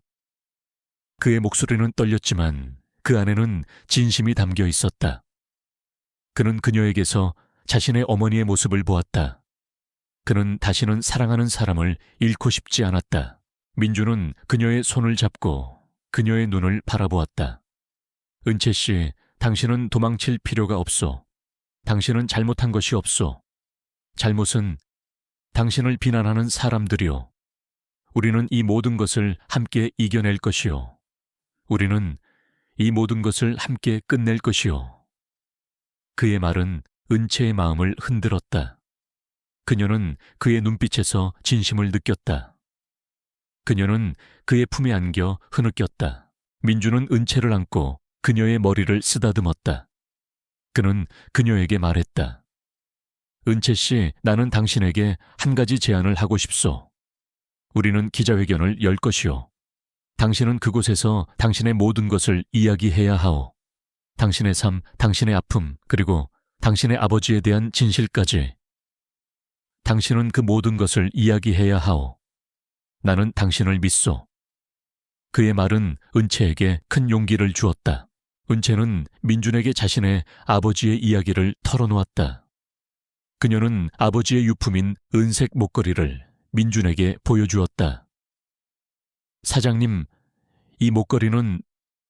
그의 목소리는 떨렸지만 그 안에는 진심이 담겨 있었다. 그는 그녀에게서 자신의 어머니의 모습을 보았다. 그는 다시는 사랑하는 사람을 잃고 싶지 않았다. 민주는 그녀의 손을 잡고 그녀의 눈을 바라보았다. 은채 씨, 당신은 도망칠 필요가 없소. 당신은 잘못한 것이 없소. 잘못은 당신을 비난하는 사람들이요. 우리는 이 모든 것을 함께 이겨낼 것이요. 우리는 이 모든 것을 함께 끝낼 것이요. 그의 말은 은채의 마음을 흔들었다. 그녀는 그의 눈빛에서 진심을 느꼈다. 그녀는 그의 품에 안겨 흐느꼈다. 민주는 은채를 안고 그녀의 머리를 쓰다듬었다. 그는 그녀에게 말했다. 은채 씨, 나는 당신에게 한 가지 제안을 하고 싶소. 우리는 기자회견을 열 것이오. 당신은 그곳에서 당신의 모든 것을 이야기해야 하오. 당신의 삶, 당신의 아픔, 그리고 당신의 아버지에 대한 진실까지. 당신은 그 모든 것을 이야기해야 하오. 나는 당신을 믿소. 그의 말은 은채에게 큰 용기를 주었다. 은채는 민준에게 자신의 아버지의 이야기를 털어놓았다. 그녀는 아버지의 유품인 은색 목걸이를 민준에게 보여주었다. 사장님, 이 목걸이는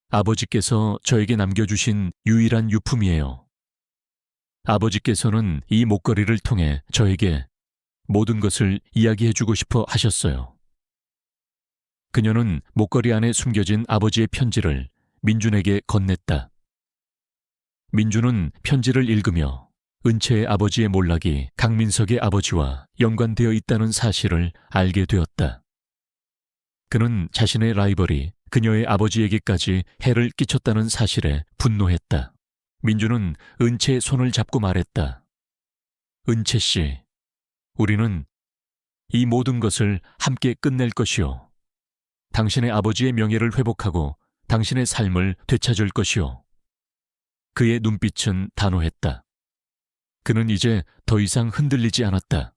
아버지께서 저에게 남겨주신 유일한 유품이에요. 아버지께서는 이 목걸이를 통해 저에게 모든 것을 이야기해주고 싶어 하셨어요. 그녀는 목걸이 안에 숨겨진 아버지의 편지를 민준에게 건넸다. 민준은 편지를 읽으며 은채의 아버지의 몰락이 강민석의 아버지와 연관되어 있다는 사실을 알게 되었다. 그는 자신의 라이벌이 그녀의 아버지에게까지 해를 끼쳤다는 사실에 분노했다. 민주는 은채의 손을 잡고 말했다. 은채 씨, 우리는 이 모든 것을 함께 끝낼 것이오. 당신의 아버지의 명예를 회복하고 당신의 삶을 되찾을 것이오. 그의 눈빛은 단호했다. 그는 이제 더 이상 흔들리지 않았다.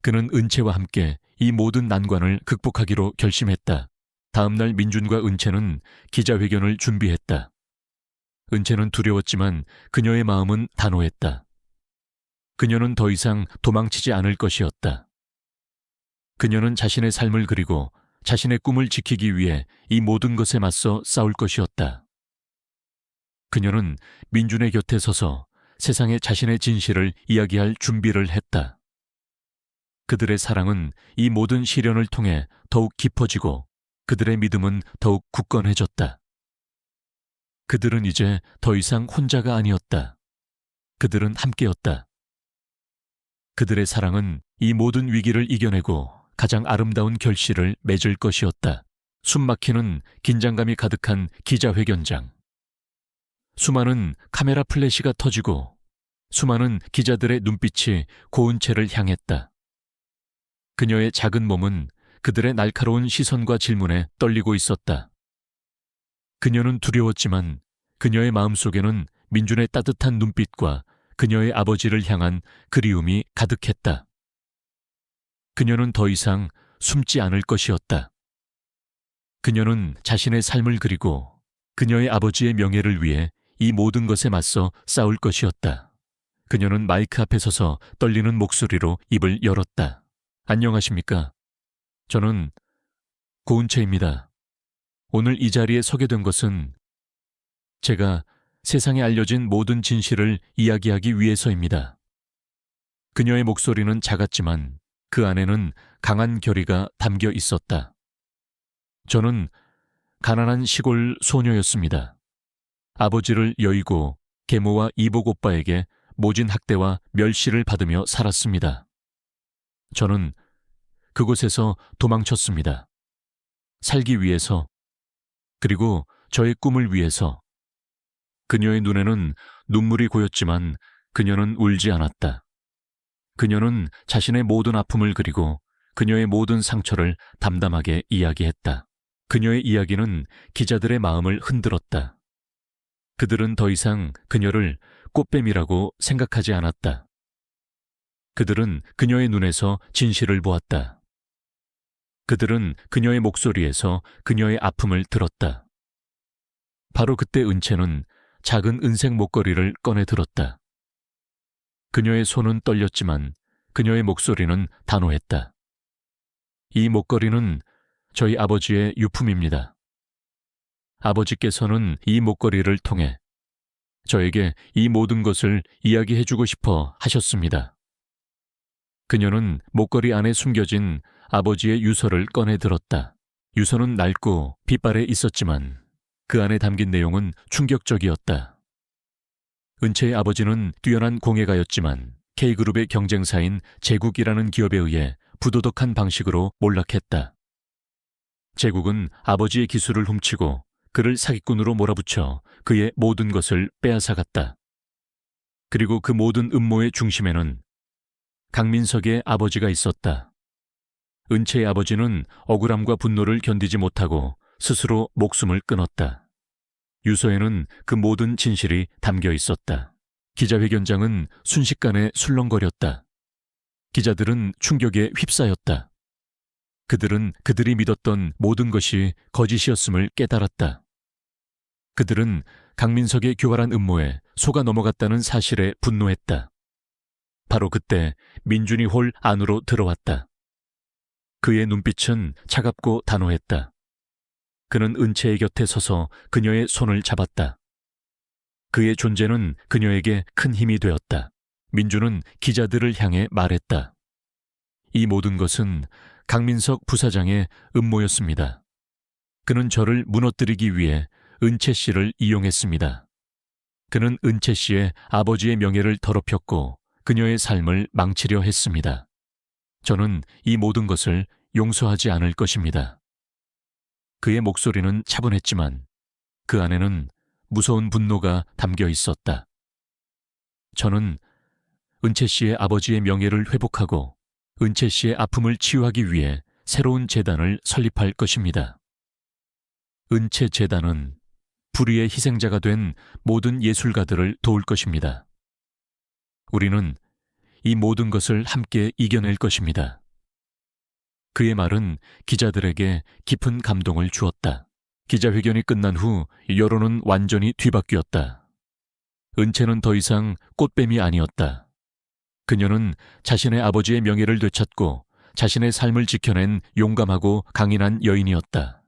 그는 은채와 함께 이 모든 난관을 극복하기로 결심했다. 다음 날 민준과 은채는 기자회견을 준비했다. 은채는 두려웠지만 그녀의 마음은 단호했다. 그녀는 더 이상 도망치지 않을 것이었다. 그녀는 자신의 삶을 그리고 자신의 꿈을 지키기 위해 이 모든 것에 맞서 싸울 것이었다. 그녀는 민준의 곁에 서서 세상에 자신의 진실을 이야기할 준비를 했다. 그들의 사랑은 이 모든 시련을 통해 더욱 깊어지고 그들의 믿음은 더욱 굳건해졌다. 그들은 이제 더 이상 혼자가 아니었다. 그들은 함께였다. 그들의 사랑은 이 모든 위기를 이겨내고 가장 아름다운 결실을 맺을 것이었다. 숨막히는 긴장감이 가득한 기자회견장. 수많은 카메라 플래시가 터지고 수많은 기자들의 눈빛이 고은채를 향했다. 그녀의 작은 몸은 그들의 날카로운 시선과 질문에 떨리고 있었다. 그녀는 두려웠지만 그녀의 마음속에는 민준의 따뜻한 눈빛과 그녀의 아버지를 향한 그리움이 가득했다. 그녀는 더 이상 숨지 않을 것이었다. 그녀는 자신의 삶을 그리고 그녀의 아버지의 명예를 위해 이 모든 것에 맞서 싸울 것이었다. 그녀는 마이크 앞에 서서 떨리는 목소리로 입을 열었다. 안녕하십니까? 저는 고은채입니다. 오늘 이 자리에 서게 된 것은 제가 세상에 알려진 모든 진실을 이야기하기 위해서입니다. 그녀의 목소리는 작았지만 그 안에는 강한 결의가 담겨 있었다. 저는 가난한 시골 소녀였습니다. 아버지를 여의고 계모와 이복 오빠에게 모진 학대와 멸시를 받으며 살았습니다. 저는 그곳에서 도망쳤습니다. 살기 위해서, 그리고 저의 꿈을 위해서. 그녀의 눈에는 눈물이 고였지만 그녀는 울지 않았다. 그녀는 자신의 모든 아픔을 그리고 그녀의 모든 상처를 담담하게 이야기했다. 그녀의 이야기는 기자들의 마음을 흔들었다. 그들은 더 이상 그녀를 꽃뱀이라고 생각하지 않았다. 그들은 그녀의 눈에서 진실을 보았다. 그들은 그녀의 목소리에서 그녀의 아픔을 들었다. 바로 그때 은채는 작은 은색 목걸이를 꺼내 들었다. 그녀의 손은 떨렸지만 그녀의 목소리는 단호했다. 이 목걸이는 저희 아버지의 유품입니다. 아버지께서는 이 목걸이를 통해 저에게 이 모든 것을 이야기해주고 싶어 하셨습니다. 그녀는 목걸이 안에 숨겨진 아버지의 유서를 꺼내 들었다. 유서는 낡고 빛발에 있었지만 그 안에 담긴 내용은 충격적이었다. 은채의 아버지는 뛰어난 공예가였지만 K그룹의 경쟁사인 제국이라는 기업에 의해 부도덕한 방식으로 몰락했다. 제국은 아버지의 기술을 훔치고 그를 사기꾼으로 몰아붙여 그의 모든 것을 빼앗아갔다. 그리고 그 모든 음모의 중심에는 강민석의 아버지가 있었다. 은채의 아버지는 억울함과 분노를 견디지 못하고 스스로 목숨을 끊었다. 유서에는 그 모든 진실이 담겨 있었다. 기자회견장은 순식간에 술렁거렸다. 기자들은 충격에 휩싸였다. 그들은 그들이 믿었던 모든 것이 거짓이었음을 깨달았다. 그들은 강민석의 교활한 음모에 속아 넘어갔다는 사실에 분노했다. 바로 그때 민준이 홀 안으로 들어왔다. 그의 눈빛은 차갑고 단호했다. 그는 은채의 곁에 서서 그녀의 손을 잡았다. 그의 존재는 그녀에게 큰 힘이 되었다. 민준은 기자들을 향해 말했다. 이 모든 것은 강민석 부사장의 음모였습니다. 그는 저를 무너뜨리기 위해 은채 씨를 이용했습니다. 그는 은채 씨의 아버지의 명예를 더럽혔고 그녀의 삶을 망치려 했습니다. 저는 이 모든 것을 용서하지 않을 것입니다. 그의 목소리는 차분했지만 그 안에는 무서운 분노가 담겨 있었다. 저는 은채 씨의 아버지의 명예를 회복하고 은채 씨의 아픔을 치유하기 위해 새로운 재단을 설립할 것입니다. 은채 재단은 불의의 희생자가 된 모든 예술가들을 도울 것입니다. 우리는 이 모든 것을 함께 이겨낼 것입니다. 그의 말은 기자들에게 깊은 감동을 주었다. 기자회견이 끝난 후 여론은 완전히 뒤바뀌었다. 은채는 더 이상 꽃뱀이 아니었다. 그녀는 자신의 아버지의 명예를 되찾고 자신의 삶을 지켜낸 용감하고 강인한 여인이었다.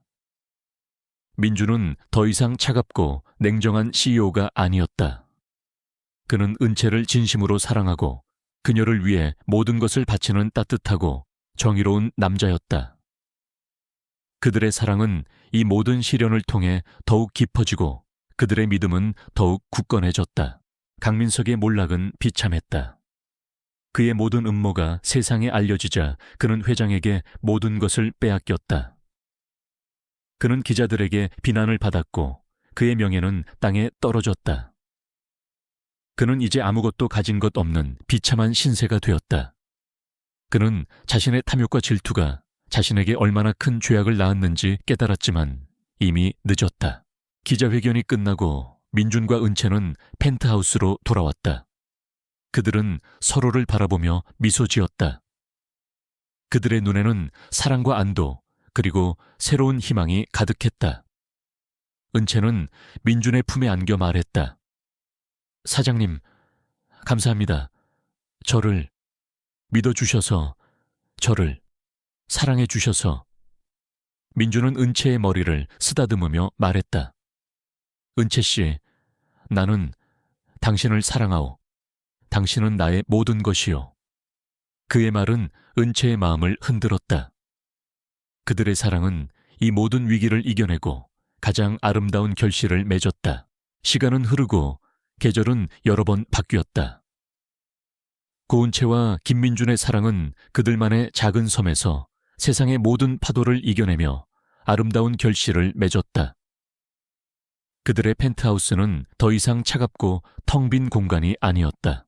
민주는 더 이상 차갑고 냉정한 CEO가 아니었다. 그는 은채를 진심으로 사랑하고 그녀를 위해 모든 것을 바치는 따뜻하고 정의로운 남자였다. 그들의 사랑은 이 모든 시련을 통해 더욱 깊어지고 그들의 믿음은 더욱 굳건해졌다. 강민석의 몰락은 비참했다. 그의 모든 음모가 세상에 알려지자 그는 회장에게 모든 것을 빼앗겼다. 그는 기자들에게 비난을 받았고 그의 명예는 땅에 떨어졌다. 그는 이제 아무것도 가진 것 없는 비참한 신세가 되었다. 그는 자신의 탐욕과 질투가 자신에게 얼마나 큰 죄악을 낳았는지 깨달았지만 이미 늦었다. 기자회견이 끝나고 민준과 은채는 펜트하우스로 돌아왔다. 그들은 서로를 바라보며 미소 지었다. 그들의 눈에는 사랑과 안도 그리고 새로운 희망이 가득했다. 은채는 민준의 품에 안겨 말했다. 사장님, 감사합니다. 저를 믿어주셔서, 저를 사랑해주셔서. 민준은 은채의 머리를 쓰다듬으며 말했다. 은채 씨, 나는 당신을 사랑하오. 당신은 나의 모든 것이요. 그의 말은 은채의 마음을 흔들었다. 그들의 사랑은 이 모든 위기를 이겨내고 가장 아름다운 결실을 맺었다. 시간은 흐르고 계절은 여러 번 바뀌었다. 고은채와 김민준의 사랑은 그들만의 작은 섬에서 세상의 모든 파도를 이겨내며 아름다운 결실을 맺었다. 그들의 펜트하우스는 더 이상 차갑고 텅 빈 공간이 아니었다.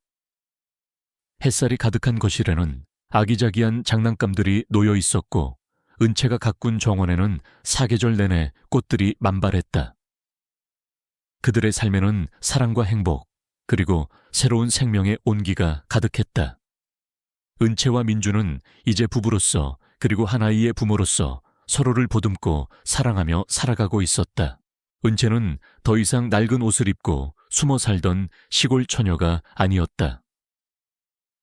햇살이 가득한 거실에는 아기자기한 장난감들이 놓여 있었고 은채가 가꾼 정원에는 사계절 내내 꽃들이 만발했다. 그들의 삶에는 사랑과 행복, 그리고 새로운 생명의 온기가 가득했다. 은채와 민주는 이제 부부로서 그리고 한 아이의 부모로서 서로를 보듬고 사랑하며 살아가고 있었다. 은채는 더 이상 낡은 옷을 입고 숨어 살던 시골 처녀가 아니었다.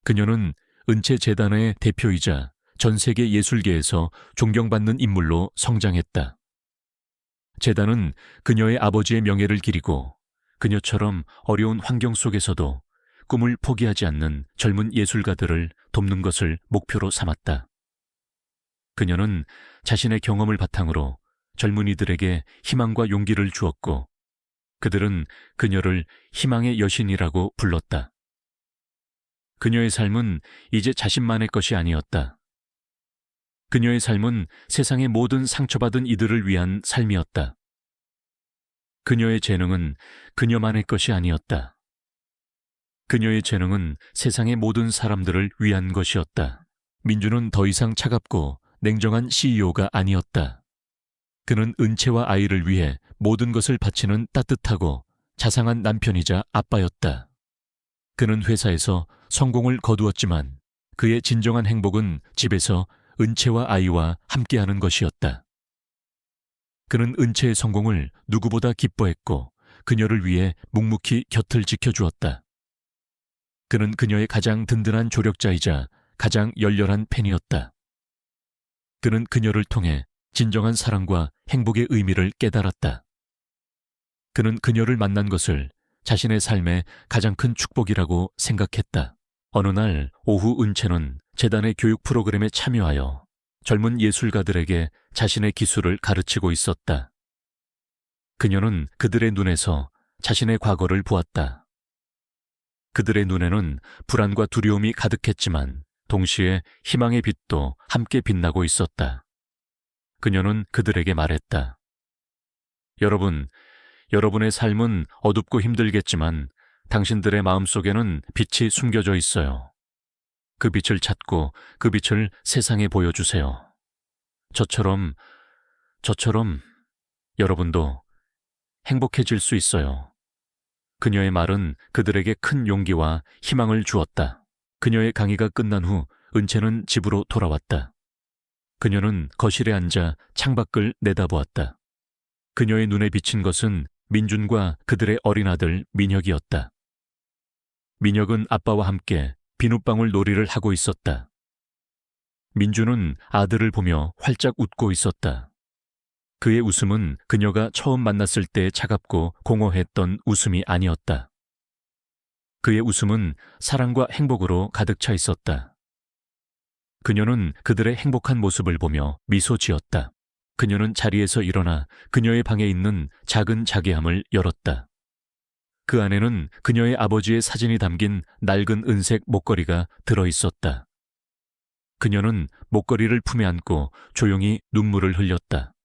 그녀는 은채 재단의 대표이자 전 세계 예술계에서 존경받는 인물로 성장했다. 재단은 그녀의 아버지의 명예를 기리고 그녀처럼 어려운 환경 속에서도 꿈을 포기하지 않는 젊은 예술가들을 돕는 것을 목표로 삼았다. 그녀는 자신의 경험을 바탕으로 젊은이들에게 희망과 용기를 주었고 그들은 그녀를 희망의 여신이라고 불렀다. 그녀의 삶은 이제 자신만의 것이 아니었다. 그녀의 삶은 세상의 모든 상처받은 이들을 위한 삶이었다. 그녀의 재능은 그녀만의 것이 아니었다. 그녀의 재능은 세상의 모든 사람들을 위한 것이었다. 민주는 더 이상 차갑고 냉정한 CEO가 아니었다. 그는 은채와 아이를 위해 모든 것을 바치는 따뜻하고 자상한 남편이자 아빠였다. 그는 회사에서 성공을 거두었지만 그의 진정한 행복은 집에서 은채와 아이와 함께하는 것이었다. 그는 은채의 성공을 누구보다 기뻐했고 그녀를 위해 묵묵히 곁을 지켜주었다. 그는 그녀의 가장 든든한 조력자이자 가장 열렬한 팬이었다. 그는 그녀를 통해 진정한 사랑과 행복의 의미를 깨달았다. 그는 그녀를 만난 것을 자신의 삶의 가장 큰 축복이라고 생각했다. 어느 날 오후 은채는 재단의 교육 프로그램에 참여하여 젊은 예술가들에게 자신의 기술을 가르치고 있었다. 그녀는 그들의 눈에서 자신의 과거를 보았다. 그들의 눈에는 불안과 두려움이 가득했지만 동시에 희망의 빛도 함께 빛나고 있었다. 그녀는 그들에게 말했다. 여러분, 여러분의 삶은 어둡고 힘들겠지만 당신들의 마음속에는 빛이 숨겨져 있어요. 그 빛을 찾고 그 빛을 세상에 보여주세요. 저처럼 여러분도 행복해질 수 있어요. 그녀의 말은 그들에게 큰 용기와 희망을 주었다. 그녀의 강의가 끝난 후 은채는 집으로 돌아왔다. 그녀는 거실에 앉아 창밖을 내다보았다. 그녀의 눈에 비친 것은 민준과 그들의 어린 아들 민혁이었다. 민혁은 아빠와 함께 비눗방울 놀이를 하고 있었다. 민준은 아들을 보며 활짝 웃고 있었다. 그의 웃음은 그녀가 처음 만났을 때 차갑고 공허했던 웃음이 아니었다. 그의 웃음은 사랑과 행복으로 가득 차 있었다. 그녀는 그들의 행복한 모습을 보며 미소 지었다. 그녀는 자리에서 일어나 그녀의 방에 있는 작은 자개함을 열었다. 그 안에는 그녀의 아버지의 사진이 담긴 낡은 은색 목걸이가 들어있었다. 그녀는 목걸이를 품에 안고 조용히 눈물을 흘렸다.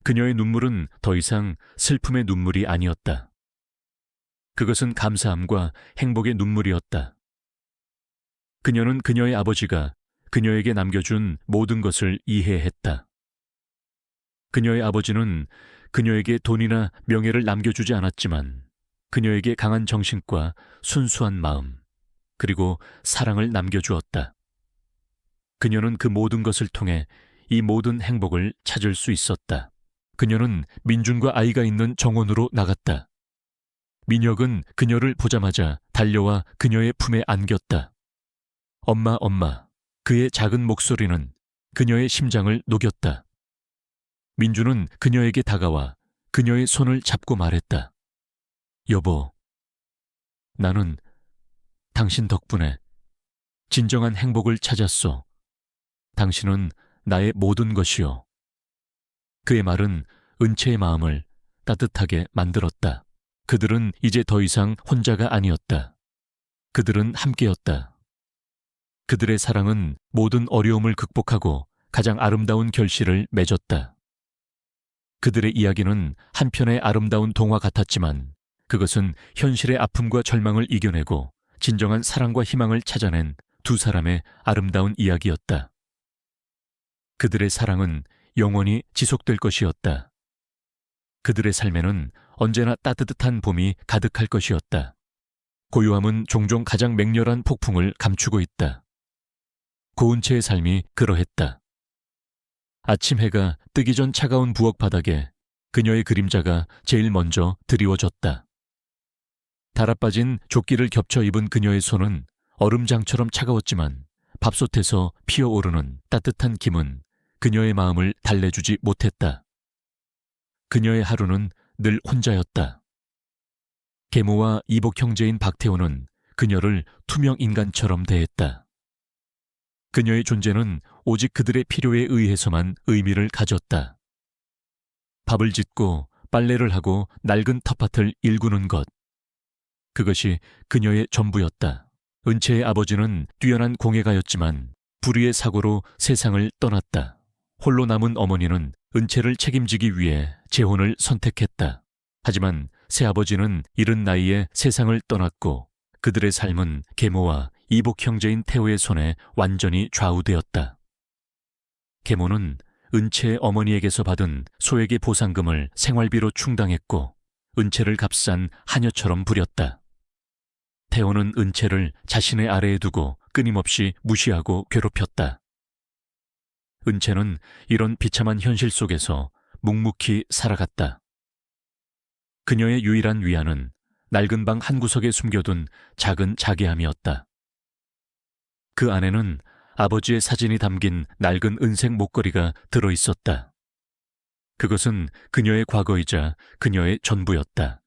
그녀의 눈물은 더 이상 슬픔의 눈물이 아니었다. 그것은 감사함과 행복의 눈물이었다. 그녀는 그녀의 아버지가 그녀에게 남겨준 모든 것을 이해했다. 그녀의 아버지는 그녀에게 돈이나 명예를 남겨주지 않았지만 그녀에게 강한 정신과 순수한 마음, 그리고 사랑을 남겨주었다. 그녀는 그 모든 것을 통해 이 모든 행복을 찾을 수 있었다. 그녀는 민준과 아이가 있는 정원으로 나갔다. 민혁은 그녀를 보자마자 달려와 그녀의 품에 안겼다. 엄마, 엄마. 그의 작은 목소리는 그녀의 심장을 녹였다. 민준은 그녀에게 다가와 그녀의 손을 잡고 말했다. 여보, 나는 당신 덕분에 진정한 행복을 찾았어. 당신은 나의 모든 것이요. 그의 말은 은채의 마음을 따뜻하게 만들었다. 그들은 이제 더 이상 혼자가 아니었다. 그들은 함께였다. 그들의 사랑은 모든 어려움을 극복하고 가장 아름다운 결실을 맺었다. 그들의 이야기는 한편의 아름다운 동화 같았지만 그것은 현실의 아픔과 절망을 이겨내고 진정한 사랑과 희망을 찾아낸 두 사람의 아름다운 이야기였다. 그들의 사랑은 영원히 지속될 것이었다. 그들의 삶에는 언제나 따뜻한 봄이 가득할 것이었다. 고요함은 종종 가장 맹렬한 폭풍을 감추고 있다. 고은채의 삶이 그러했다. 아침 해가 뜨기 전 차가운 부엌 바닥에 그녀의 그림자가 제일 먼저 드리워졌다. 달아빠진 조끼를 겹쳐 입은 그녀의 손은 얼음장처럼 차가웠지만 밥솥에서 피어오르는 따뜻한 김은 그녀의 마음을 달래주지 못했다. 그녀의 하루는 늘 혼자였다. 계모와 이복 형제인 박태호는 그녀를 투명 인간처럼 대했다. 그녀의 존재는 오직 그들의 필요에 의해서만 의미를 가졌다. 밥을 짓고 빨래를 하고 낡은 텃밭을 일구는 것. 그것이 그녀의 전부였다. 은채의 아버지는 뛰어난 공예가였지만 불의의 사고로 세상을 떠났다. 홀로 남은 어머니는 은채를 책임지기 위해 재혼을 선택했다. 하지만 새아버지는 이른 나이에 세상을 떠났고 그들의 삶은 계모와 이복 형제인 태호의 손에 완전히 좌우되었다. 계모는 은채의 어머니에게서 받은 소액의 보상금을 생활비로 충당했고 은채를 값싼 하녀처럼 부렸다. 태호는 은채를 자신의 아래에 두고 끊임없이 무시하고 괴롭혔다. 은채는 이런 비참한 현실 속에서 묵묵히 살아갔다. 그녀의 유일한 위안은 낡은 방 한구석에 숨겨둔 작은 자개함이었다. 그 안에는 아버지의 사진이 담긴 낡은 은색 목걸이가 들어있었다. 그것은 그녀의 과거이자 그녀의 전부였다.